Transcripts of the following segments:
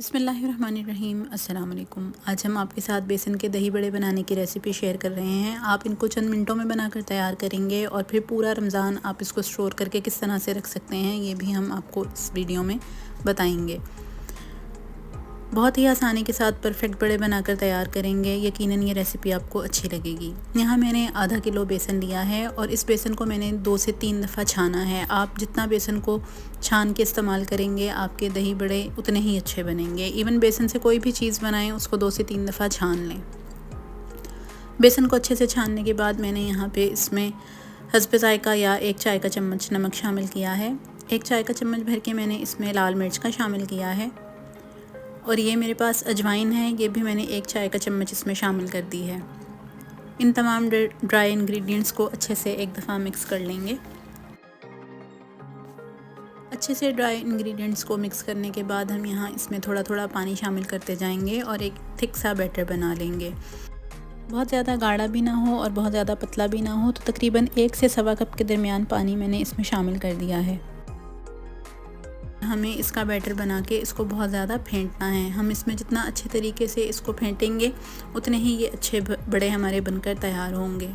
बिस्मिल्लाहिर्रहमानिर्रहीम। अस्सलाम वालेकुम। आज हम आपके साथ बेसन के दही बड़े बनाने की रेसिपी शेयर कर रहे हैं। आप इनको चंद मिनटों में बनाकर तैयार करेंगे और फिर पूरा रमज़ान आप इसको स्टोर करके किस तरह से रख सकते हैं ये भी हम आपको इस वीडियो में बताएंगे। बहुत ही आसानी के साथ परफेक्ट बड़े बनाकर तैयार करेंगे। यकीनन ये रेसिपी आपको अच्छी लगेगी। यहाँ मैंने आधा किलो बेसन लिया है और इस बेसन को मैंने 2 से 3 दफ़ा छाना है। आप जितना बेसन को छान के इस्तेमाल करेंगे आपके दही बड़े उतने ही अच्छे बनेंगे। इवन बेसन से कोई भी चीज़ बनाएं उसको 2 से 3 दफ़ा छान लें। बेसन को अच्छे से छानने के बाद मैंने यहाँ पे इसमें हस्ब ज़ायक़ा या 1 चाय का चम्मच नमक शामिल किया है। 1 चाय का चम्मच भर के मैंने इसमें लाल मिर्च का शामिल किया है और ये मेरे पास अजवाइन है, ये भी मैंने 1 चाय का चम्मच इसमें शामिल कर दी है। इन तमाम ड्राई इंग्रेडिएंट्स को अच्छे से एक दफ़ा मिक्स कर लेंगे। अच्छे से ड्राई इंग्रेडिएंट्स को मिक्स करने के बाद हम यहाँ इसमें थोड़ा थोड़ा पानी शामिल करते जाएंगे और एक थिक सा बैटर बना लेंगे। बहुत ज़्यादा गाढ़ा भी ना हो और बहुत ज़्यादा पतला भी ना हो, तो तकरीबन 1 से सवा कप के दरमियान पानी मैंने इसमें शामिल कर दिया है। हमें इसका बैटर बना के इसको बहुत ज़्यादा फेंटना है। हम इसमें जितना अच्छे तरीके से इसको फेंटेंगे उतने ही ये अच्छे बड़े हमारे बनकर तैयार होंगे।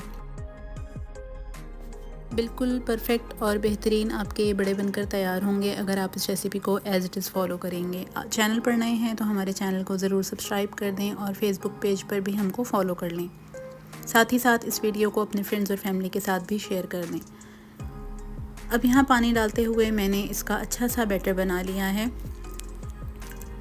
बिल्कुल परफेक्ट और बेहतरीन आपके ये बड़े बनकर तैयार होंगे अगर आप इस रेसिपी को एज़ इट इज़ फॉलो करेंगे। चैनल पर नए हैं तो हमारे चैनल को ज़रूर सब्सक्राइब कर दें और फेसबुक पेज पर भी हमको फॉलो कर लें। साथ ही साथ इस वीडियो को अपने फ्रेंड्स और फैमिली के साथ भी शेयर कर दें। अब यहाँ पानी डालते हुए मैंने इसका अच्छा सा बैटर बना लिया है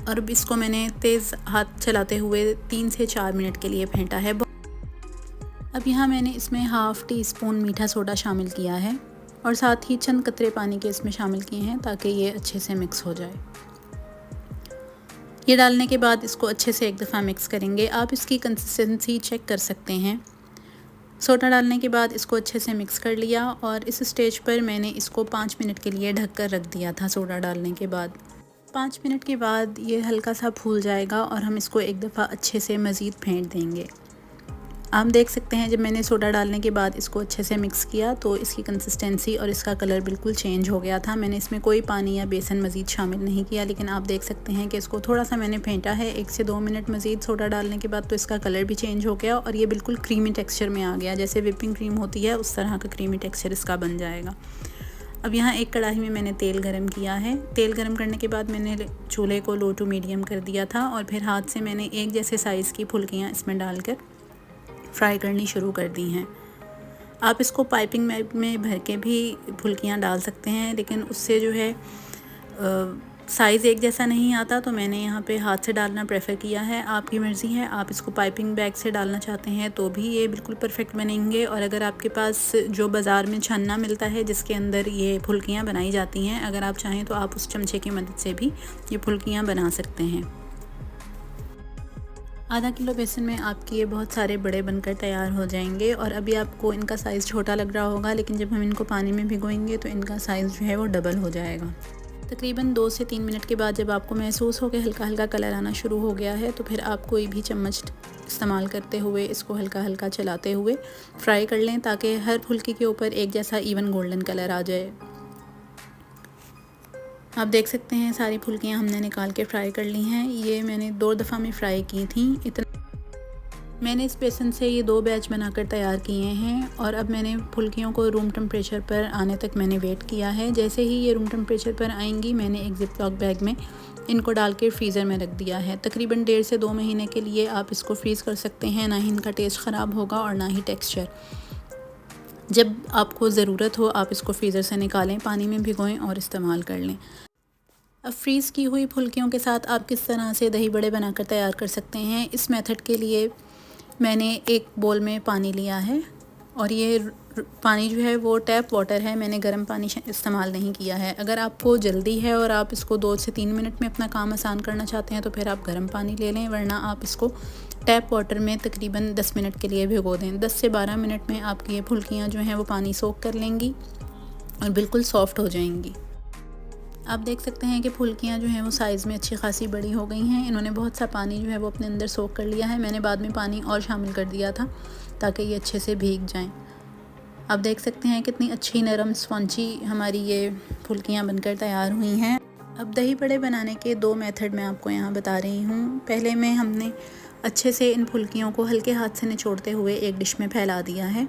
और अब इसको मैंने तेज़ हाथ चलाते हुए 3 से 4 मिनट के लिए फेंटा है। अब यहाँ मैंने इसमें हाफ़ टी स्पून मीठा सोडा शामिल किया है और साथ ही चंद कतरे पानी के इसमें शामिल किए हैं ताकि ये अच्छे से मिक्स हो जाए। ये डालने के बाद इसको अच्छे से एक दफ़ा मिक्स करेंगे। आप इसकी कंसिस्टेंसी चेक कर सकते हैं। सोडा डालने के बाद इसको अच्छे से मिक्स कर लिया और इस स्टेज पर मैंने इसको 5 मिनट के लिए ढक कर रख दिया था। सोडा डालने के बाद 5 मिनट के बाद ये हल्का सा फूल जाएगा और हम इसको एक दफ़ा अच्छे से मज़ीद फेंट देंगे। आप देख सकते हैं जब मैंने सोडा डालने के बाद इसको अच्छे से मिक्स किया तो इसकी कंसिस्टेंसी और इसका कलर बिल्कुल चेंज हो गया था। मैंने इसमें कोई पानी या बेसन मज़ीद शामिल नहीं किया, लेकिन आप देख सकते हैं कि इसको थोड़ा सा मैंने फेंटा है 1 से 2 मिनट मज़ीद सोडा डालने के बाद, तो इसका कलर भी चेंज हो गया और ये बिल्कुल क्रीमी टेक्स्चर में आ गया। जैसे विपिंग क्रीम होती है उस तरह का क्रीमी टेक्स्चर इसका बन जाएगा। अब यहाँ एक कढ़ाई में मैंने तेल गरम किया है। तेल गरम करने के बाद मैंने चूल्हे को लो टू मीडियम कर दिया था और फिर हाथ से मैंने एक जैसे साइज़ की फुल्कियाँ इसमें डालकर फ्राई करनी शुरू कर दी हैं। आप इसको पाइपिंग में भर के भी फुल्कियाँ डाल सकते हैं, लेकिन उससे जो है साइज़ एक जैसा नहीं आता, तो मैंने यहाँ पे हाथ से डालना प्रेफर किया है। आपकी मर्ज़ी है, आप इसको पाइपिंग बैग से डालना चाहते हैं तो भी ये बिल्कुल परफेक्ट बनेंगे। और अगर आपके पास जो बाज़ार में छन्ना मिलता है जिसके अंदर ये फुल्कियाँ बनाई जाती हैं, अगर आप चाहें तो आप उस चमचे की मदद से भी ये फुल्कियाँ बना सकते हैं। आधा किलो बेसन में आपके ये बहुत सारे बड़े बनकर तैयार हो जाएंगे। और अभी आपको इनका साइज़ छोटा लग रहा होगा, लेकिन जब हम इनको पानी में भिगोएंगे तो इनका साइज़ जो है वो डबल हो जाएगा। तकरीबन 2 से 3 मिनट के बाद जब आपको महसूस हो कि हल्का हल्का कलर आना शुरू हो गया है, तो फिर आप कोई भी चम्मच इस्तेमाल करते हुए इसको हल्का हल्का चलाते हुए फ्राई कर लें ताकि हर फुल्की के ऊपर एक जैसा इवन गोल्डन कलर आ जाए। आप देख सकते हैं सारी फुल्कियाँ हमने निकाल के फ्राई कर ली हैं। ये मैंने 2 दफ़ा में फ्राई की थी। मैंने इस बेसन से ये 2 बैच बनाकर तैयार किए हैं और अब मैंने फुल्कियों को रूम टेम्परेचर पर आने तक मैंने वेट किया है। जैसे ही ये रूम टेम्परेचर पर आएंगी मैंने एक ज़िप-लॉक बैग में इनको डाल के फ्रीज़र में रख दिया है। तकरीबन 1.5 से 2 महीने के लिए आप इसको फ्रीज़ कर सकते हैं। ना ही इनका टेस्ट ख़राब होगा और ना ही टेक्स्चर। जब आपको ज़रूरत हो आप इसको फ्रीज़र से निकालें, पानी में भिगोएं और इस्तेमाल कर लें। अब फ्रीज़ की हुई फुल्कियों के साथ आप किस तरह से दही बड़े बनाकर तैयार कर सकते हैं, इस मेथड के लिए मैंने एक बोल में पानी लिया है और ये पानी जो है वो टैप वाटर है। मैंने गर्म पानी इस्तेमाल नहीं किया है। अगर आपको जल्दी है और आप इसको 2 से 3 मिनट में अपना काम आसान करना चाहते हैं तो फिर आप गर्म पानी ले लें, वरना आप इसको टैप वाटर में तकरीबन 10 मिनट के लिए भिगो दें। 10 से 12 मिनट में आपकी ये फुल्कियाँ जो हैं वो पानी सोख कर लेंगी और बिल्कुल सॉफ्ट हो जाएंगी। आप देख सकते हैं कि फुल्कियाँ जो हैं वो साइज़ में अच्छी खासी बड़ी हो गई हैं। इन्होंने बहुत सा पानी जो है वो अपने अंदर सोख कर लिया है। मैंने बाद में पानी और शामिल कर दिया था ताकि ये अच्छे से भीग जाएं। आप देख सकते हैं कितनी अच्छी नरम स्पॉन्जी हमारी ये फुल्कियाँ बनकर तैयार हुई हैं। अब दही बड़े बनाने के 2 मेथड मैं आपको यहाँ बता रही हूँ। पहले में हमने अच्छे से इन फुल्कियों को हल्के हाथ से निचोड़ते हुए एक डिश में फैला दिया है।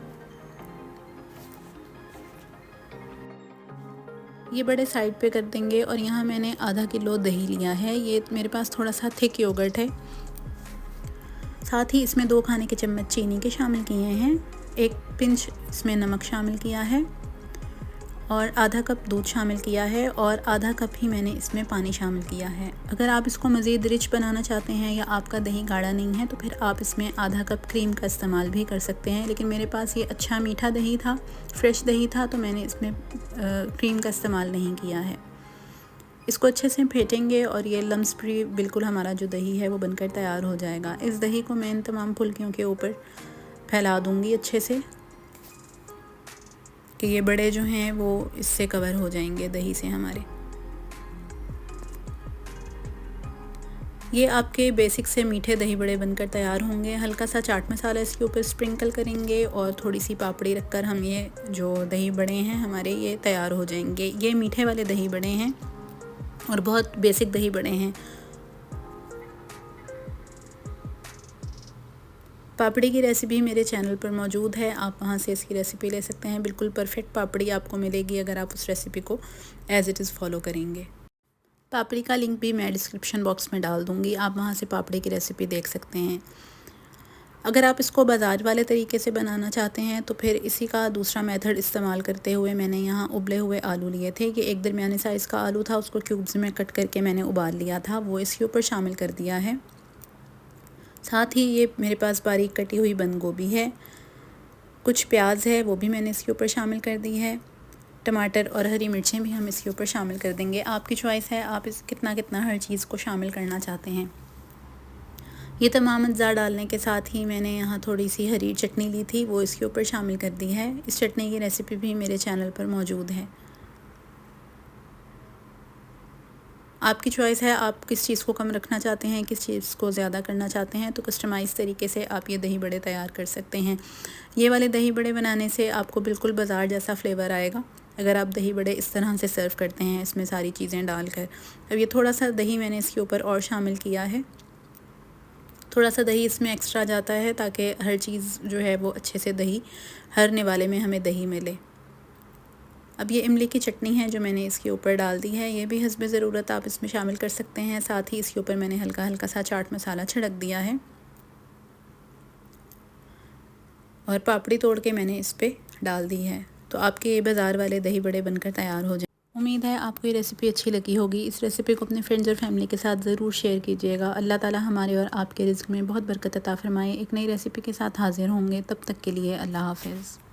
ये बड़े साइड पे कर देंगे और यहाँ मैंने आधा किलो दही लिया है। ये मेरे पास थोड़ा सा थिक योगर्ट है। साथ ही इसमें 2 खाने के चम्मच चीनी के शामिल किए हैं, 1 पिंच इसमें नमक शामिल किया है और आधा कप दूध शामिल किया है और आधा कप ही मैंने इसमें पानी शामिल किया है। अगर आप इसको मज़ीद रिच बनाना चाहते हैं या आपका दही गाढ़ा नहीं है तो फिर आप इसमें आधा कप क्रीम का इस्तेमाल भी कर सकते हैं, लेकिन मेरे पास ये अच्छा मीठा दही था, फ्रेश दही था, तो मैंने इसमें क्रीम का इस्तेमाल नहीं किया है। इसको अच्छे से फेंटेंगे और ये लम्स फ्री बिल्कुल हमारा जो दही है वो बनकर तैयार हो जाएगा। इस दही को मैं इन तमाम फुल्कियों के ऊपर फैला दूँगी अच्छे से कि ये बड़े जो हैं वो इससे कवर हो जाएंगे दही से हमारे। ये आपके बेसिक से मीठे दही बड़े बनकर तैयार होंगे। हल्का सा चाट मसाला इसके ऊपर स्प्रिंकल करेंगे और थोड़ी सी पापड़ी रखकर हम ये जो दही बड़े हैं हमारे ये तैयार हो जाएंगे। ये मीठे वाले दही बड़े हैं और बहुत बेसिक दही बड़े हैं। पापड़ी की रेसिपी मेरे चैनल पर मौजूद है, आप वहाँ से इसकी रेसिपी ले सकते हैं। बिल्कुल परफेक्ट पापड़ी आपको मिलेगी अगर आप उस रेसिपी को एज़ इट इज़ फॉलो करेंगे। पापड़ी का लिंक भी मैं डिस्क्रिप्शन बॉक्स में डाल दूँगी, आप वहाँ से पापड़ी की रेसिपी देख सकते हैं। अगर आप इसको बाज़ार वाले तरीके से बनाना चाहते हैं तो फिर इसी का दूसरा मेथड इस्तेमाल करते हुए मैंने यहाँ उबले हुए आलू लिए थे। कि एक दरमियाने साइज़ का आलू था, उसको क्यूब्स में कट करके मैंने उबाल लिया था, वो इसके ऊपर शामिल कर दिया है। साथ ही ये मेरे पास बारीक कटी हुई बंद गोभी है, कुछ प्याज है वो भी मैंने इसके ऊपर शामिल कर दी है, टमाटर और हरी मिर्चें भी हम इसके ऊपर शामिल कर देंगे। आपकी चॉइस है, आप इस कितना कितना हर चीज़ को शामिल करना चाहते हैं। ये तमाम अज्जा डालने के साथ ही मैंने यहाँ थोड़ी सी हरी चटनी ली थी, वो इसके ऊपर शामिल कर दी है। इस चटनी की रेसिपी भी मेरे चैनल पर मौजूद है। आपकी चॉइस है, आप किस चीज़ को कम रखना चाहते हैं, किस चीज़ को ज़्यादा करना चाहते हैं, तो कस्टमाइज़ तरीके से आप ये दही बड़े तैयार कर सकते हैं। ये वाले दही बड़े बनाने से आपको बिल्कुल बाज़ार जैसा फ्लेवर आएगा अगर आप दही बड़े इस तरह से सर्व करते हैं, इसमें सारी चीज़ें डालकर। अब ये थोड़ा सा दही मैंने इसके ऊपर और शामिल किया है, थोड़ा सा दही इसमें एक्स्ट्रा जाता है ताकि हर चीज़ जो है वो अच्छे से दही, हर निवाले में हमें दही मिले। अब ये इमली की चटनी है जो मैंने इसके ऊपर डाल दी है, ये भी हस्बे ज़रूरत आप इसमें शामिल कर सकते हैं। साथ ही इसके ऊपर मैंने हल्का हल्का सा चाट मसाला छिड़क दिया है और पापड़ी तोड़ के मैंने इस पर डाल दी है। तो आपके ये बाज़ार वाले दही बड़े बनकर तैयार हो जाए। उम्मीद है आपको ये रेसिपी अच्छी लगी होगी। इस रेसिपी को अपने फ्रेंड्स और फैमिली के साथ ज़रूर शेयर कीजिएगा। अल्लाह ताला हमारे और आपके रिज़्क़ में बहुत बरकत अता फ़रमाए। एक नई रेसिपी के साथ हाज़िर होंगे, तब तक के लिए अल्लाह हाफ़िज़।